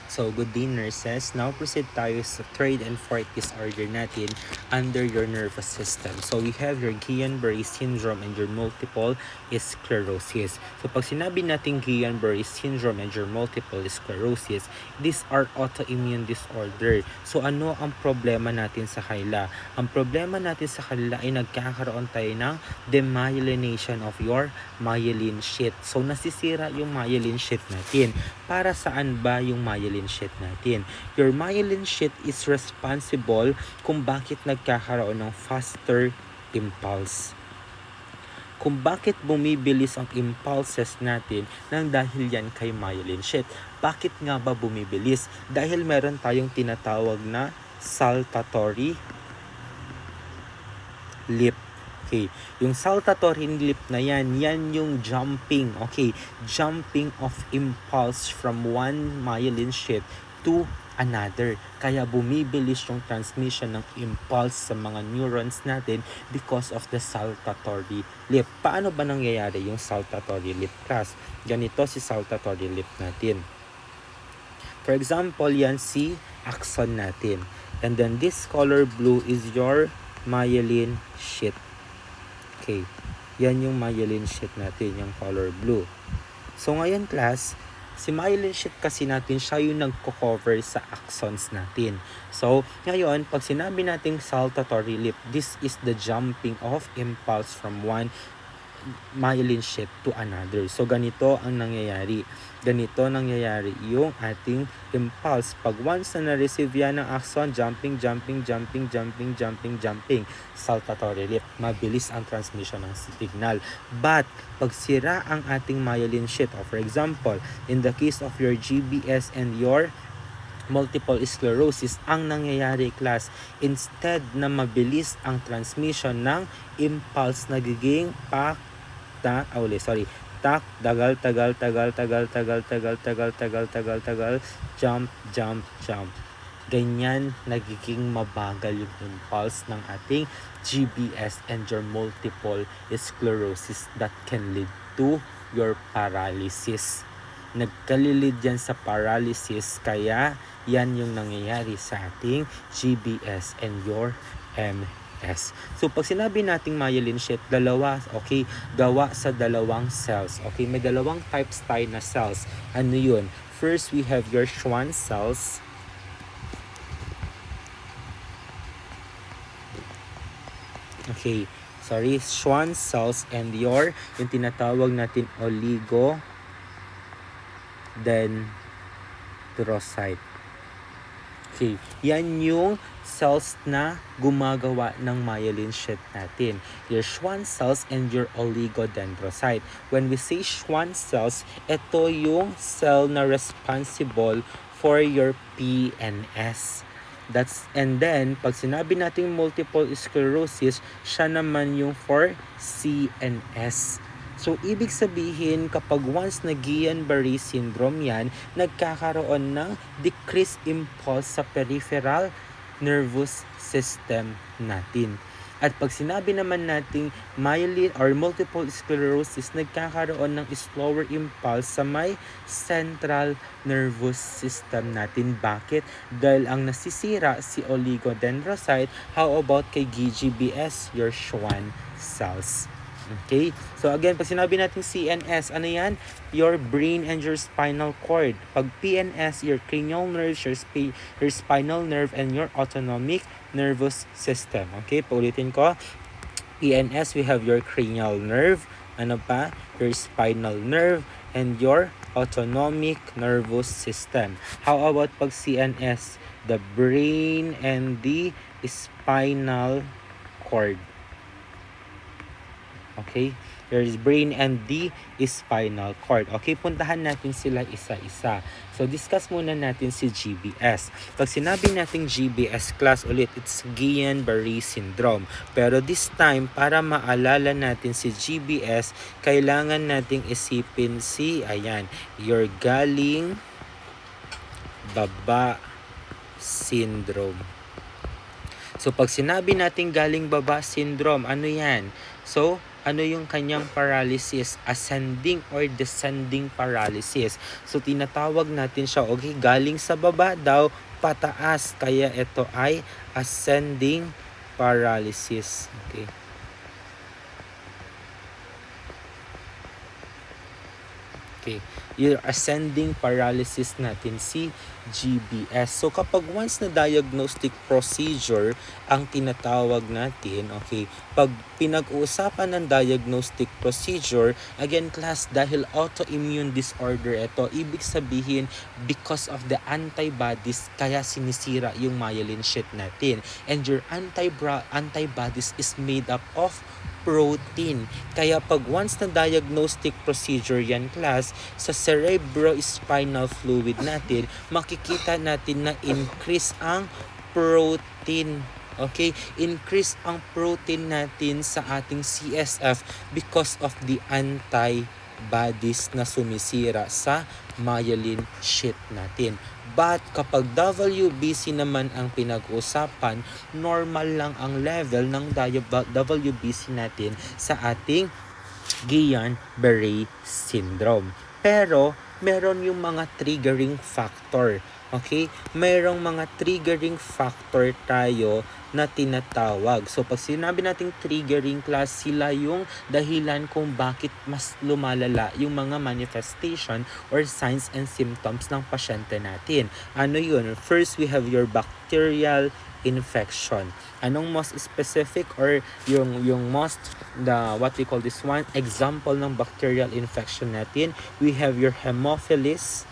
So, good day nurses. Now proceed tayo sa third and fourth disorder natin under your nervous system. So, we have your Guillain-Barré syndrome and your multiple sclerosis. So, pag sinabi natin Guillain-Barré syndrome and your multiple sclerosis, these are autoimmune disorder. So, ano ang problema natin sa kanila? Ang problema natin sa kanila ay nagkakaroon tayo ng demyelination of your myelin sheath. So, nasisira yung myelin sheath natin. Para saan ba yung myelin sheath natin? Your myelin sheath is responsible kung bakit nagkakaroon ng faster impulse. Kung bakit bumibilis ang impulses natin nang dahil yan kay myelin sheath. Bakit nga ba bumibilis? Dahil meron tayong tinatawag na saltatory leap. Okay, yung saltatory leap na yan yung jumping, okay, jumping of impulse from one myelin sheath to another. Kaya bumibilis yung transmission ng impulse sa mga neurons natin because of the saltatory leap. Paano ba nangyayari yung saltatory leap, class? Ganito si saltatory leap natin. For example, yan si axon natin. And then this color blue is your myelin sheath. Okay, yan yung myelin sheath natin, yung color blue. So ngayon class, si myelin sheath kasi natin, siya yung nagko-cover sa axons natin. So ngayon, pag sinabi nating saltatory leap, this is the jumping of impulse from one myelin sheath to another. So ganito ang nangyayari. Ganito nangyayari yung ating impulse. Pag once na na-receive yan ng axon, jumping, saltatory leap. Mabilis ang transmission ng signal. But, pag sira ang ating myelin sheath, for example, in the case of your GBS and your multiple sclerosis, ang nangyayari class, instead na mabilis ang transmission ng impulse, nagiging jump. Ganyan nagiging mabagal yung impulse ng ating GBS and your multiple sclerosis that can lead to your paralysis. Nagkalilid yan sa paralysis, kaya yan yung nangyayari sa ating GBS and your MS. So, pag sinabi nating myelin sheath, dalawa, okay, gawa sa dalawang cells. Okay, may dalawang types tayo na cells. Ano yun? First, we have your Schwann cells. Okay, Schwann cells and yung tinatawag natin oligodendrocyte. Okay, yan yung cells na gumagawa ng myelin sheath natin. Your Schwann cells and your oligodendrocyte. When we say Schwann cells, ito yung cell na responsible for your PNS. And then, pag sinabi natin multiple sclerosis, siya naman yung for CNS. So, ibig sabihin, kapag once na Guillain-Barré syndrome yan, nagkakaroon ng decreased impulse sa peripheral nervous system natin. At pag sinabi naman nating myelin or multiple sclerosis, nagkakaroon ng slower impulse sa may central nervous system natin. Bakit? Dahil ang nasisira si oligodendrocyte. How about kay GBS, your Schwann cells? Okay? So again, pag sinabi natin CNS, ano yan? Your brain and your spinal cord. Pag PNS, your cranial nerves, your spinal nerve, and your autonomic nervous system. Okay? Paulitin ko. PNS, we have your cranial nerve. Ano pa? Your spinal nerve and your autonomic nervous system. How about pag CNS? The brain and the spinal cord. Okay? There's brain and the spinal cord. Okay, puntahan natin sila isa-isa. So, discuss muna natin si GBS. Pag sinabi natin GBS class ulit, it's Guillain-Barré syndrome. Pero this time, para maalala natin si GBS, kailangan nating isipin si, your galing baba syndrome. So, pag sinabi natin galing baba syndrome, ano yan? So, ano yung kanyang paralysis, ascending or descending paralysis. So tinatawag natin siya, okay, galing sa baba daw pataas, kaya ito ay ascending paralysis. Okay. Okay, yung ascending paralysis natin, si GBS. So kapag once na diagnostic procedure ang tinatawag natin, okay, pag pinag-uusapan ng diagnostic procedure, again class, dahil autoimmune disorder ito, ibig sabihin because of the antibodies kaya sinisira yung myelin sheath natin. And your antibodies is made up of protein. Kaya pag once na diagnostic procedure yan class, sa cerebrospinal fluid natin, makikita natin na increase ang protein. Okay? Increase ang protein natin sa ating CSF because of the antibodies na sumisira sa myelin sheath natin. But kapag WBC naman ang pinag-usapan, normal lang ang level ng WBC natin sa ating Guillain-Barré syndrome. Pero meron yung mga triggering factor. Okay? Mayroong mga triggering factor tayo na tinatawag. So, pag sinabi nating triggering class, sila yung dahilan kung bakit mas lumalala yung mga manifestation or signs and symptoms ng pasyente natin. Ano yun? First, we have your bacterial infection. Anong most specific or yung most, what we call this one, example ng bacterial infection natin, we have your Haemophilus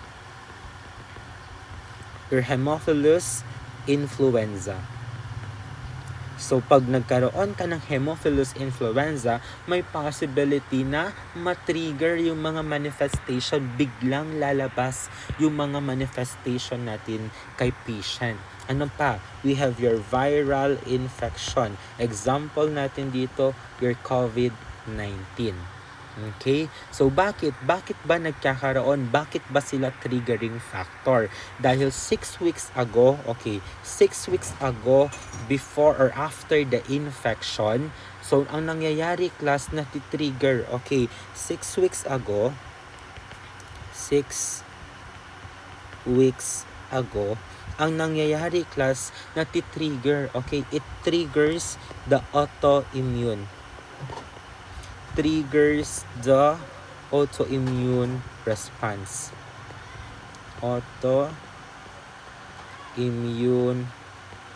influenza. So, pag nagkaroon ka ng Haemophilus influenza, may possibility na matrigger yung mga manifestation, biglang lalabas yung mga manifestation natin kay patient. Ano pa? We have your viral infection. Example natin dito, your COVID-19. Okay? So, bakit? Bakit ba nagkakaroon? Bakit ba sila triggering factor? Dahil 6 weeks ago, okay, 6 weeks ago, before or after the infection, so, ang nangyayari, class, na titrigger, okay, 6 weeks ago, ang nangyayari, class, na titrigger, okay, it triggers the autoimmune response. Autoimmune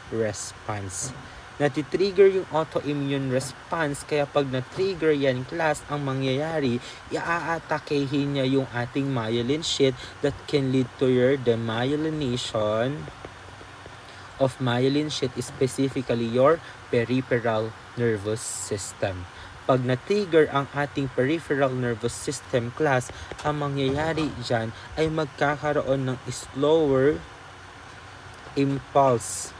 response. Natitrigger yung autoimmune response, kaya pag na-trigger yan, class, ang mangyayari, iaatakehin niya yung ating myelin sheath that can lead to your demyelination of myelin sheath, specifically your peripheral nervous system. Pag na-trigger ang ating peripheral nervous system, class, ang mangyayari dyan ay magkakaroon ng slower impulse.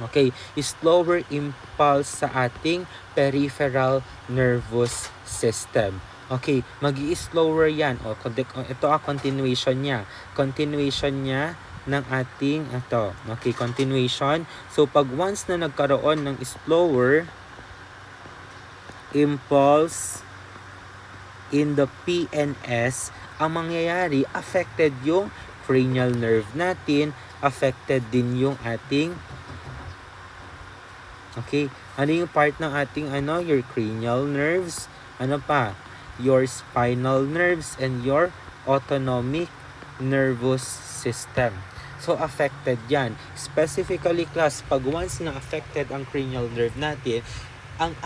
Okay, slower impulse sa ating peripheral nervous system. Okay, mag-i-slower yan. O, ito ang continuation niya. Continuation niya ng ating ito. Okay, continuation. So, pag once na nagkaroon ng slower impulse in the PNS, ang mangyayari, affected yung cranial nerve natin, affected din yung ating, okay, ano yung part ng ating, your cranial nerves, ano pa, your spinal nerves, and your autonomic nervous system. So, affected yan. Specifically, class, pag once na affected ang cranial nerve natin, ang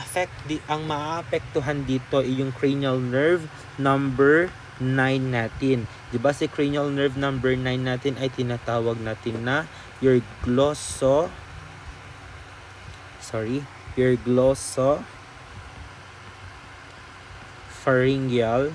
maapektuhan dito ay yung cranial nerve number 9 natin. 'Di ba si cranial nerve number 9 natin ay tinatawag natin na your glossopharyngeal.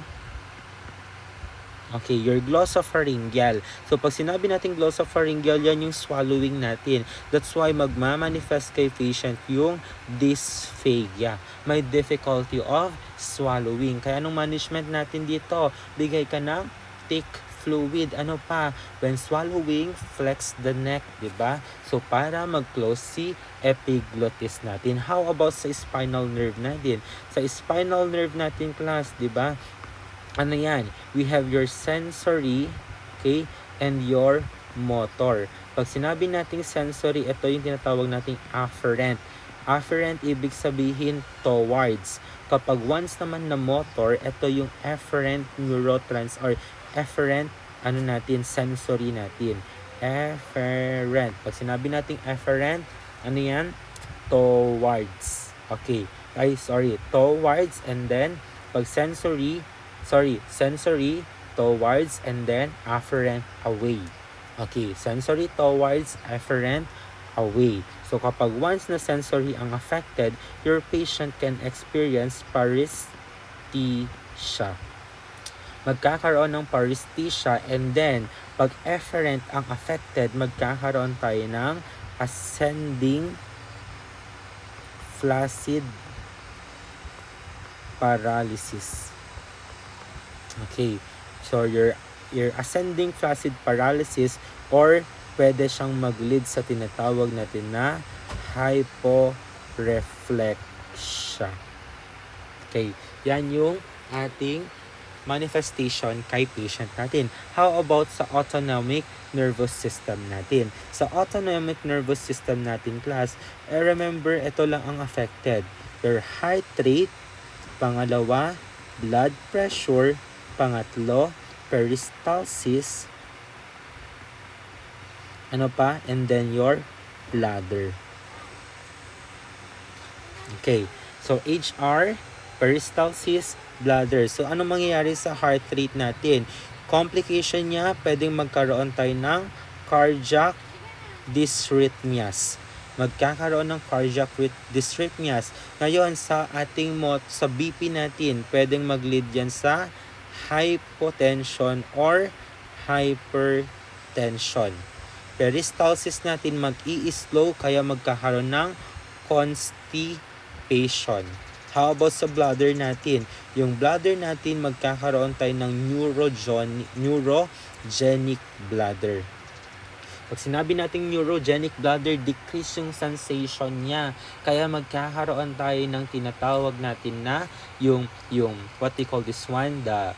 Okay, your glossopharyngeal. So, pag sinabi natin glossopharyngeal, yan yung swallowing natin. That's why magmamanifest kay patient yung dysphagia. May difficulty of swallowing. Kaya anong management natin dito? Bigay ka ng thick fluid. Ano pa? When swallowing, flex the neck, di ba? So, para mag-close si epiglottis natin. How about sa spinal nerve natin? Sa spinal nerve natin, class, di ba? Ano yan? We have your sensory, okay, and your motor. Pag sinabi nating sensory, ito yung tinatawag nating afferent. Afferent, ibig sabihin towards. Kapag once naman na motor, ito yung efferent or efferent, sensory natin. Efferent. Pag sinabi nating efferent, ano yan? Towards. Okay. Towards, and then, pag sensory, towards, and then afferent, away. Okay, sensory towards, afferent, away. So kapag once na sensory ang affected, your patient can experience paresthesia. Magkakaroon ng paresthesia, and then pag efferent ang affected, magkakaroon tayo ng ascending flaccid paralysis. Okay, so your ascending flaccid paralysis, or pwede siyang mag-lead sa tinatawag natin na hyporeflexia. Okay, yan yung ating manifestation kay patient natin. How about sa autonomic nervous system natin? Sa autonomic nervous system natin, class, remember, ito lang ang affected. Your heart rate, pangalawa, blood pressure, pangatlo, peristalsis, and then your bladder. Okay, so HR, peristalsis, bladder. So, ano mangyayari sa heart rate natin? Complication niya, pwedeng magkaroon tayo ng cardiac dysrhythmias. Magkakaroon ng cardiac dysrhythmias. Ngayon, sa ating sa BP natin, pwedeng mag-lead yan sa hypotension or hypertension. Peristalsis natin mag-i-slow, kaya magkakaroon ng constipation. How about sa bladder natin? Yung bladder natin, magkakaroon tayo ng neurogenic bladder. Pag sinabi nating neurogenic bladder, decrease yung sensation niya. Kaya magkakaroon tayo ng tinatawag natin na yung what they call this one, the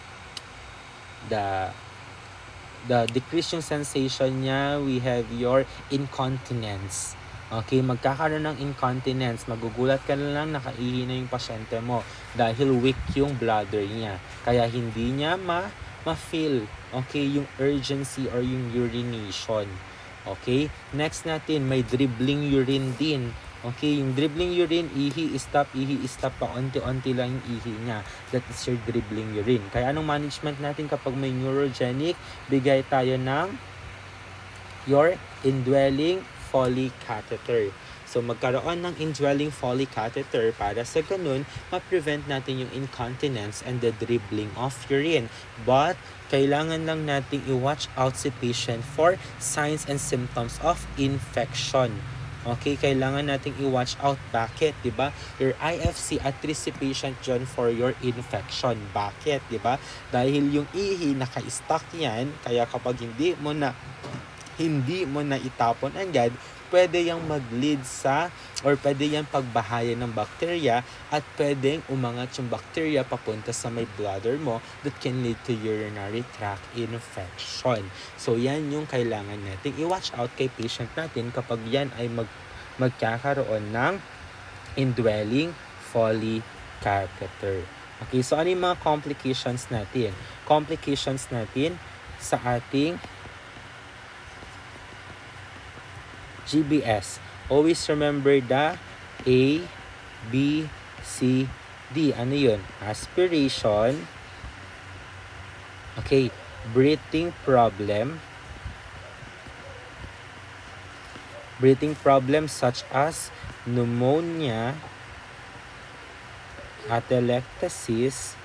decrease yung sensation niya, we have your incontinence. Okay, magkakaroon ng incontinence. Magugulat ka na lang, nakaihi na yung pasyente mo dahil weak yung bladder niya. Kaya hindi niya ma-feel, okay, yung urgency or yung urination. Okay, next natin, may dribbling urine din. Okay, yung dribbling urine, ihi, stop, pa onti-onti lang yung ihi niya. That is your dribbling urine. Kaya anong management natin kapag may neurogenic? Bigay tayo ng your indwelling Foley catheter. So, magkaroon ng indwelling Foley catheter para sa ganun, ma-prevent natin yung incontinence and the dribbling of urine. But, kailangan lang nating i-watch out si patient for signs and symptoms of infection. Okay, kailangan nating i-watch out. Bakit? Diba? Your IFC, at least si patient dyan for your infection. Bakit? Diba? Dahil yung ihi, naka-stuck yan, kaya kapag hindi mo na itapon agad, pwede yang mag-lead sa, or pwede yang pagbahayan ng bacteria, at pwedeng umangat yung bacteria papunta sa may bladder mo that can lead to urinary tract infection. So, yan yung kailangan natin i-watch out kay patient natin kapag yan ay magkakaroon ng indwelling Foley catheter. Okay, so ano yung mga complications natin? Complications natin sa ating GBS. Always remember the A, B, C, D. Ano yun? Aspiration. Okay. Breathing problem. Breathing problems such as pneumonia, atelectasis,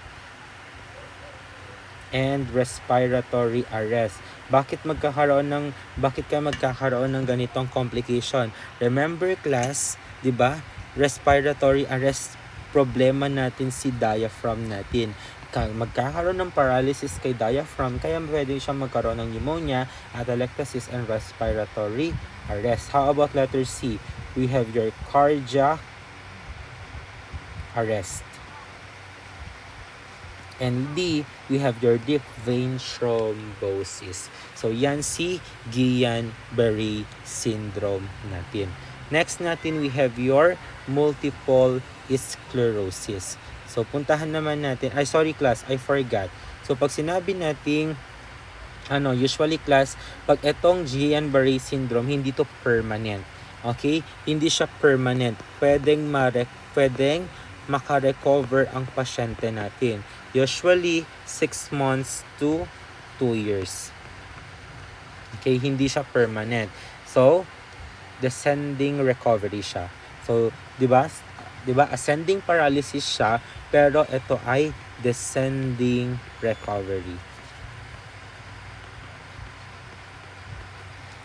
and respiratory arrest. Bakit ka magkakaroon ng ganitong complication? Remember, class, 'di ba? Respiratory arrest, problema natin si diaphragm natin. magkakaroon ng paralysis kay diaphragm, kaya pwede siya magkaroon ng pneumonia, atelectasis, and respiratory arrest. How about letter C? We have your cardiac arrest. And D, we have your deep vein thrombosis. So, yan si Guillain-Barré syndrome natin. Next natin, we have your multiple sclerosis. So, puntahan naman natin. Sorry class, I forgot. So, pag sinabi nating, usually class, pag etong Guillain-Barré syndrome, hindi to permanent. Okay? Hindi siya permanent. Pwedeng makarecover ang pasyente natin. Usually, 6 months to 2 years. Okay? Hindi siya permanent. So, descending recovery siya. So, di ba? Ascending paralysis siya, pero ito ay descending recovery.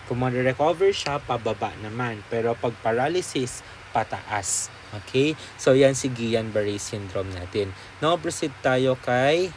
Kung ma-recover siya, pababa naman. Pero pag paralysis, pataas. Okay? So, yan si Guillain-Barré syndrome natin. Now, proceed tayo kay...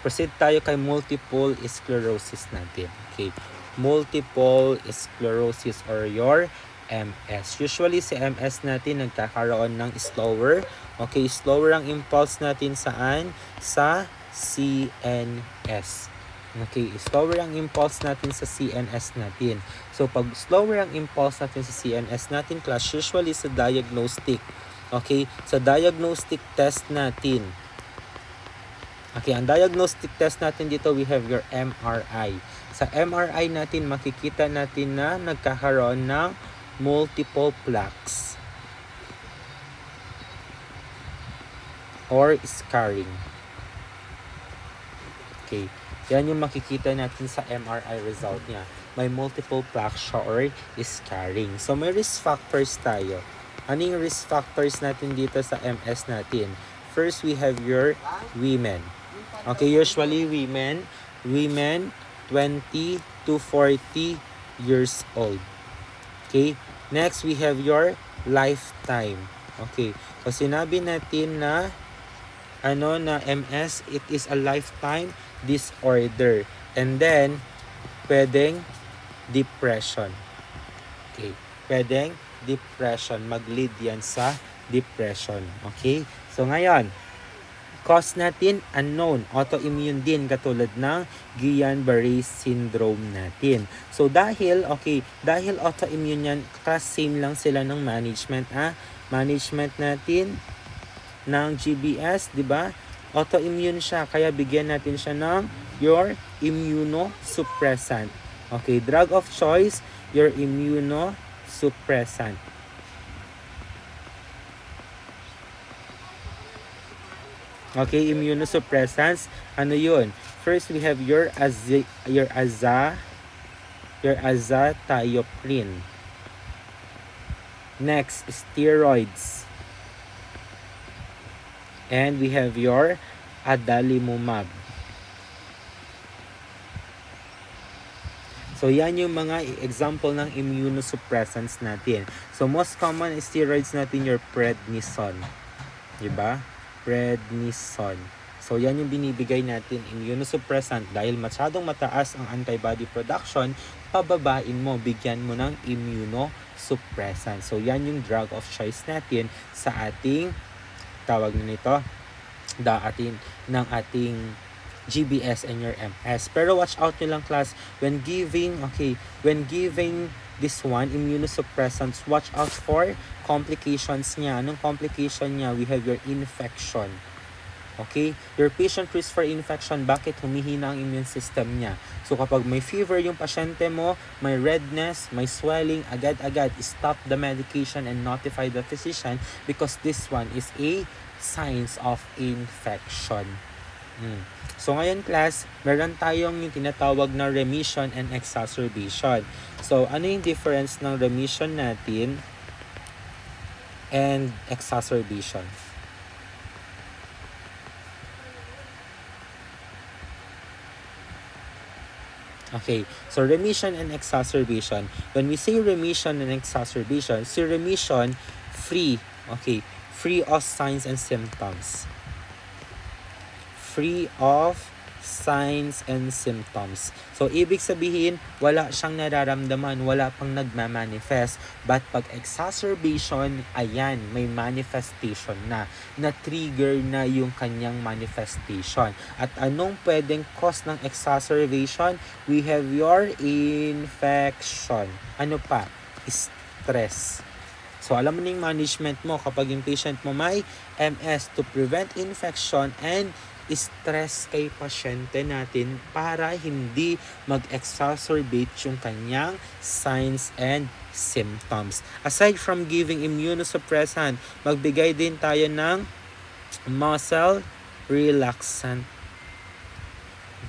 Proceed tayo kay multiple sclerosis natin. Okay? Multiple sclerosis or your MS. Usually, si MS natin nagkakaroon ng slower. Okay? Slower ang impulse natin saan? Sa CNS. Okay, slower ang impulse natin sa CNS natin. So, pag slower ang impulse natin sa CNS natin, class, usually sa diagnostic. Okay, sa diagnostic test natin. Okay, ang diagnostic test natin dito, we have your MRI. Sa MRI natin, makikita natin na nagkakaroon ng multiple plaques or scarring. Okay. Yan yung makikita natin sa MRI result niya. May multiple plaques or scarring. So, may risk factors tayo. Ano yung risk factors natin dito sa MS natin? First, we have your women. Okay, usually women 20 to 40 years old. Okay. Next, we have your lifetime. Okay. So, sinabi natin na na MS, it is a lifetime disorder. And then, pwedeng depression. Okay. Pwedeng depression. Mag-lead yan sa depression. Okay. So, ngayon, cause natin, unknown. Autoimmune din, katulad ng Guillain-Barré syndrome natin. So, dahil autoimmune yan, same lang sila ng management. Management natin ng GBS, di ba? Autoimmune siya, kaya bigyan natin siya ng your immunosuppressant. Okay, drug of choice, your immunosuppressant. Okay, immunosuppressants, ano yun? First, we have your azathioprine. Next, steroids. And we have your adalimumab. So, yan yung mga example ng immunosuppressants natin. So, most common steroids natin your prednisone. Diba? Prednisone. So, yan yung binibigay natin immunosuppressant. Dahil masyadong mataas ang antibody production, pababain mo, bigyan mo ng immunosuppressant. So, yan yung drug of choice natin sa ating tawag nito ng ating GBS and your MS. Pero watch out nyo lang class when giving this one immunosuppressants, watch out for complications niya. Anong complication niya? We have your infection. Okay? Your patient risk for infection, bakit humihina ang immune system niya? So, kapag may fever yung pasyente mo, may redness, may swelling, agad-agad, stop the medication and notify the physician because this one is a signs of infection. So, ngayon class, meron tayong yung tinatawag na remission and exacerbation. So, ano yung difference ng remission natin and exacerbation? Okay, so remission and exacerbation. When we say remission and exacerbation, si remission, free. Okay, free of signs and symptoms. Free of signs and symptoms. So, ibig sabihin, wala siyang nararamdaman, wala pang nagmamanifest. But pag exacerbation, ayan, may manifestation na. Na-trigger na yung kanyang manifestation. At anong pwedeng cause ng exacerbation? We have your infection. Ano pa? Stress. So, alam mo na yung management mo kapag yung patient mo may MS to prevent infection and stress kay pasyente natin para hindi mag-exacerbate yung kanyang signs and symptoms. Aside from giving immunosuppressant, magbigay din tayo ng muscle relaxant.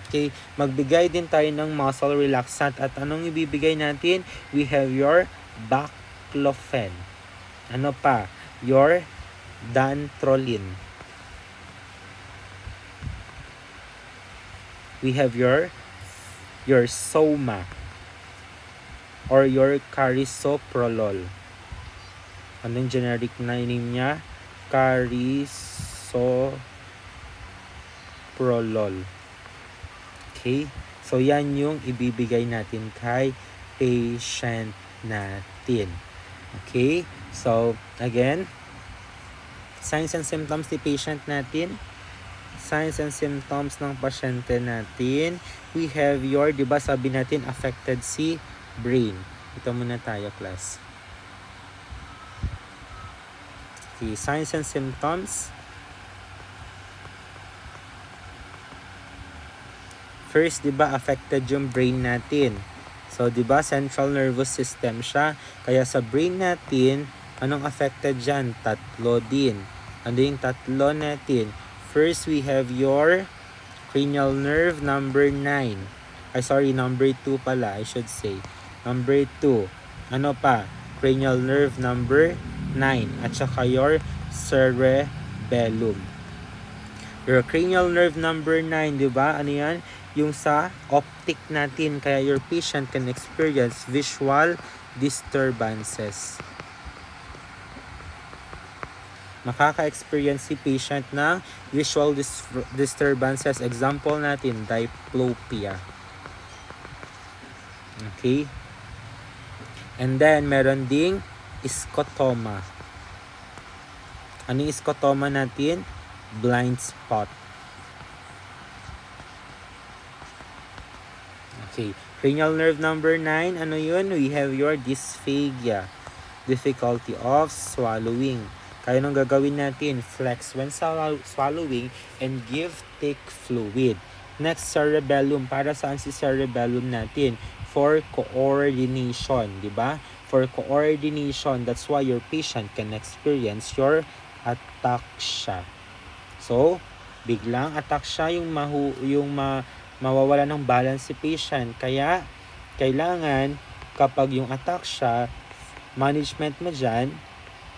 Okay, magbigay din tayo ng muscle relaxant. At anong ibibigay natin? We have your baclofen. Ano pa? Your dantrolene. We have your Soma or your Carisoprodol. Anong generic na name niya? Carisoprodol. Okay? So, yan yung ibibigay natin kay patient natin. Okay? So, again, signs and symptoms ni patient natin. Signs and symptoms ng pasyente natin. We have your, di ba sabi natin, affected si brain. Ito muna tayo, class. Okay, signs and symptoms. First, di ba, affected yung brain natin. So, di ba, central nervous system siya. Kaya sa brain natin, anong affected dyan? Tatlo din. Ano yung tatlo natin? First, we have your cranial nerve number 9. Number 2 pala, I should say. Number 2. Ano pa? Cranial nerve number 9. At saka your cerebellum. Your cranial nerve number 9, di ba? Ano yan? Yung sa optic natin. Kaya your patient can experience visual disturbances. Makaka-experience si patient ng visual disturbances. Example natin, diplopia. Okay? And then, meron ding scotoma. Ano yung scotoma natin? Blind spot. Okay. Cranial nerve number 9, ano yun? We have your dysphagia. Difficulty of swallowing. Kaya nung gagawin natin, flex when swallowing and give thick fluid. Next, cerebellum. Para saan si cerebellum natin? For coordination, di ba? For coordination, that's why your patient can experience your ataxia. So, biglang ataxia yung mawawala ng balance si patient. Kaya, kailangan kapag yung ataxia, management mo dyan,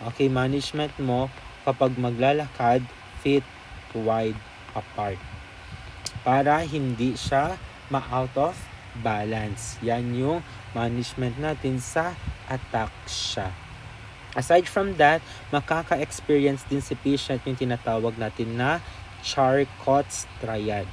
okay, management mo, kapag maglalakad, feet wide apart. Para hindi siya ma-out of balance. Yan yung management natin sa ataxia. Aside from that, makaka-experience din si patient yung tinatawag natin na Charcot's triad.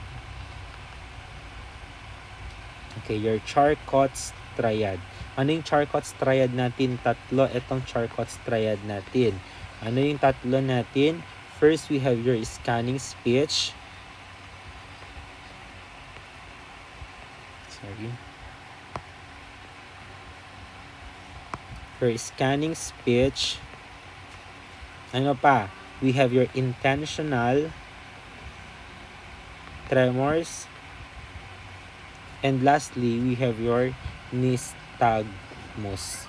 Okay, your Charcot's triad. Ano yung Charcot's triad natin? Tatlo itong Charcot's triad natin. Ano yung tatlo natin? First, we have your scanning speech. Your scanning speech. Ano pa? We have your intentional tremors. And lastly, we have your nystagmus.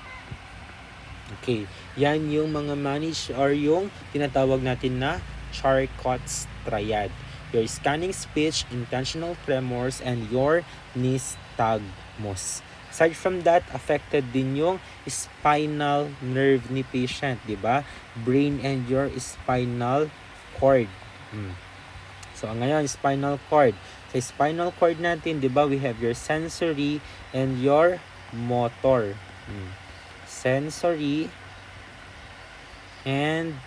Okay. Yan yung mga manage or yung tinatawag natin na Charcot's triad. Your scanning speech, intentional tremors, and your nystagmus. Aside from that, affected din yung spinal nerve ni patient, di ba? Brain and your spinal cord. So, ngayon, spinal cord. Sa spinal cord natin, di ba, we have your sensory and your motor. Sensory and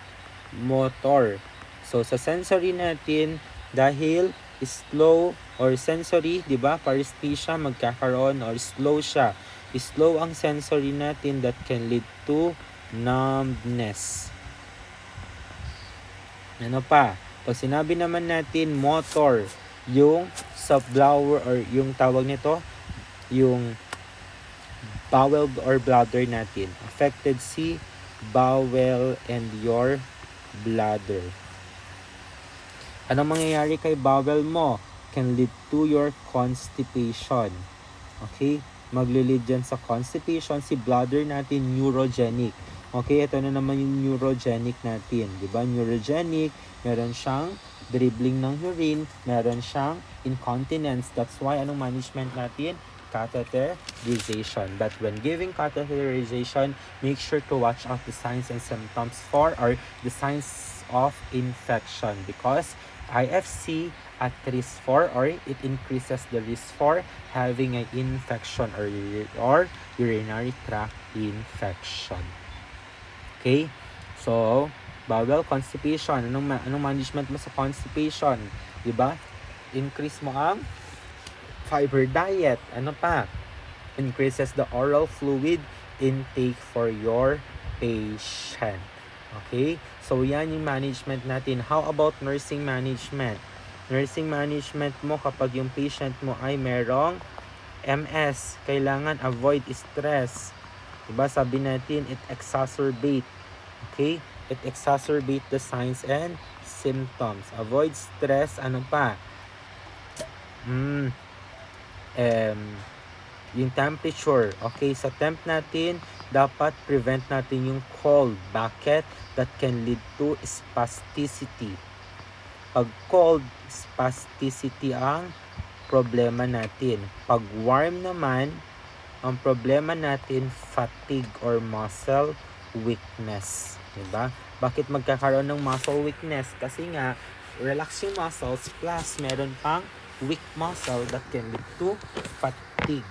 motor. So, sa sensory natin, dahil slow or sensory, di ba? Paresthesia, magkakaroon or slow siya. Slow ang sensory natin that can lead to numbness. Ano pa? Pag sinabi naman natin motor, yung sa blower or yung tawag nito, yung bowel or bladder natin. Affected si bowel and your bladder. Anong mangyayari kay bowel mo? Can lead to your constipation. Okay? Maglilid dyan sa constipation. Si bladder natin, neurogenic. Okay, ito na naman yung neurogenic natin. Diba? Neurogenic, meron siyang dribbling ng urine, meron siyang incontinence. That's why, anong management natin? Catheterization. But when giving catheterization, make sure to watch out the signs and symptoms for or the signs of infection because IFC at risk for or it increases the risk for having an infection or urinary tract infection. Okay? So, bowel constipation. Anong management mo sa constipation? Diba? Increase mo ang fiber diet. Ano pa? Increases the oral fluid intake for your patient. Okay? So, yan yung management natin. How about nursing management? Nursing management mo kapag yung patient mo ay merong MS, kailangan avoid stress. Diba? Sabi natin, it exacerbate. Okay? It exacerbate the signs and symptoms. Avoid stress. Ano pa? Yung temperature. Okay, sa temp natin, dapat prevent natin yung cold. Bakit? That can lead to spasticity. Pag cold, spasticity ang problema natin. Pag warm naman, ang problema natin, fatigue or muscle weakness. Diba? Bakit magkakaroon ng muscle weakness? Kasi nga, relax yung muscles plus meron pang weak muscle that can lead to fatigue.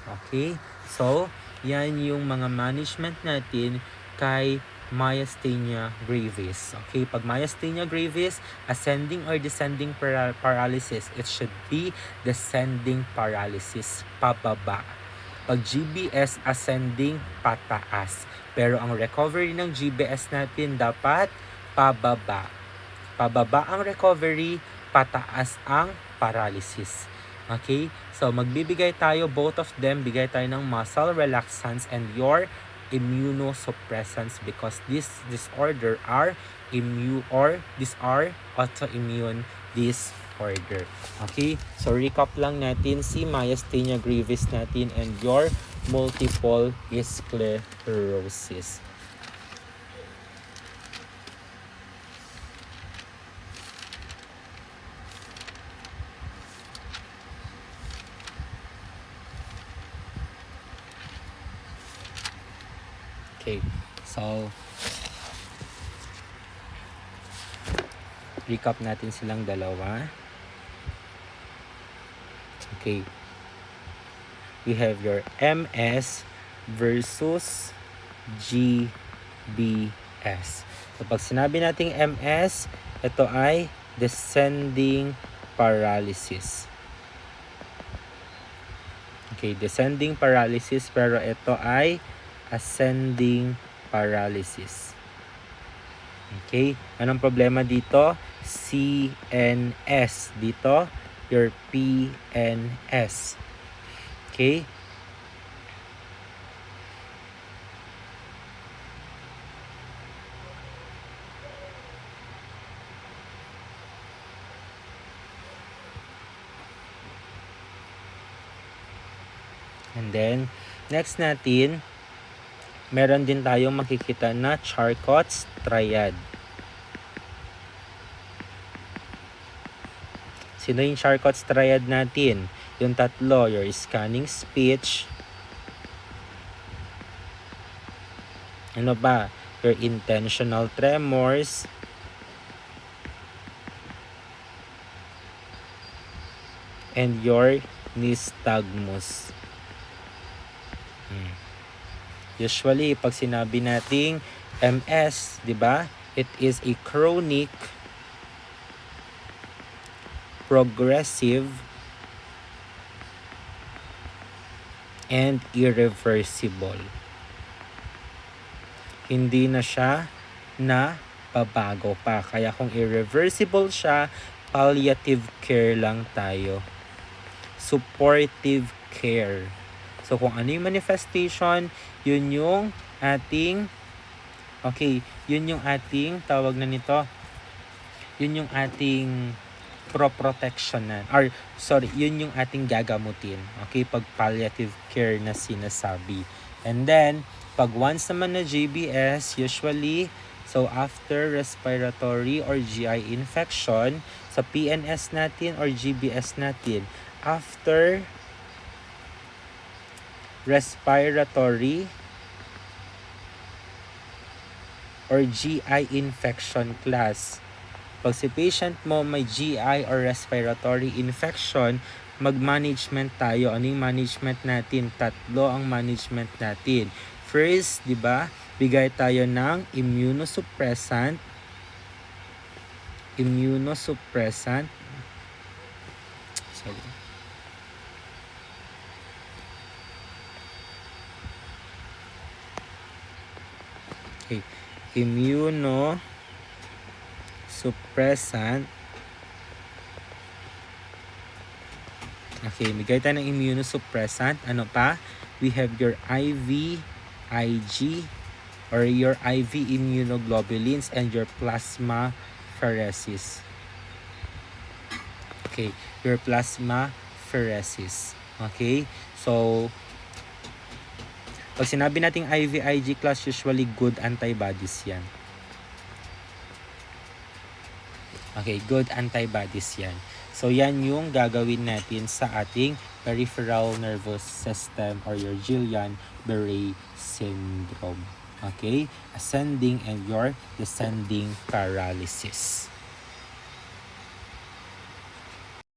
Okay? So, yan yung mga management natin kay myasthenia gravis. Okay, pag myasthenia gravis, ascending or descending paralysis, it should be descending paralysis, pababa. Pag GBS, ascending, pataas. Pero ang recovery ng GBS natin dapat pababa. Pababa ang recovery, pataas ang paralysis. Okay? So, magbibigay tayo, both of them, bigay tayo ng muscle relaxants and your immunosuppressants because this disorder are these are autoimmune disorder. Okay? So, recap lang natin si myasthenia gravis natin and your multiple sclerosis. Okay, so recap natin silang dalawa. Okay, we have your MS versus GBS. So pag sinabi nating MS, ito ay descending paralysis. Okay, descending paralysis, pero ito ay ascending paralysis. Okay, anong problema dito? CNS. Dito, your PNS. Okay? And then, next natin, meron din tayong makikita na Charcot's triad. Sino yung Charcot's triad natin? Yung tatlo, your scanning speech. Ano ba? Your intentional tremors. And your nystagmus. Usually, pag sinabi nating MS, di ba? It is a chronic, progressive, and irreversible. Hindi na siya na babago pa. Kaya kung irreversible siya, palliative care lang tayo. Supportive care. So, kung ano yung manifestation, yun yung ating, yun yung ating, tawag na nito, yun yung ating pro-protectionan, yun yung ating gagamutin. Okay, pag palliative care na sinasabi. And then, pag once naman na GBS, usually, so after respiratory or GI infection, sa PNS natin or GBS natin, after respiratory or GI infection class. Pag si patient mo may GI or respiratory infection, mag-management tayo. Ano yung management natin? 3 ang management natin. First, di ba, bigay tayo ng immunosuppressant. Sorry. Okay. Immunosuppressant. Okay, bigay tayo ng immunosuppressant. Ano pa? We have your IV, IG, or your IV immunoglobulins and your plasma pheresis. Okay, your plasma pheresis. Okay, so pag sinabi nating IV-IG class, usually good antibodies yan. Okay, good antibodies yan. So, yan yung gagawin natin sa ating peripheral nervous system or your Guillain-Barré syndrome. Okay, ascending and your descending paralysis.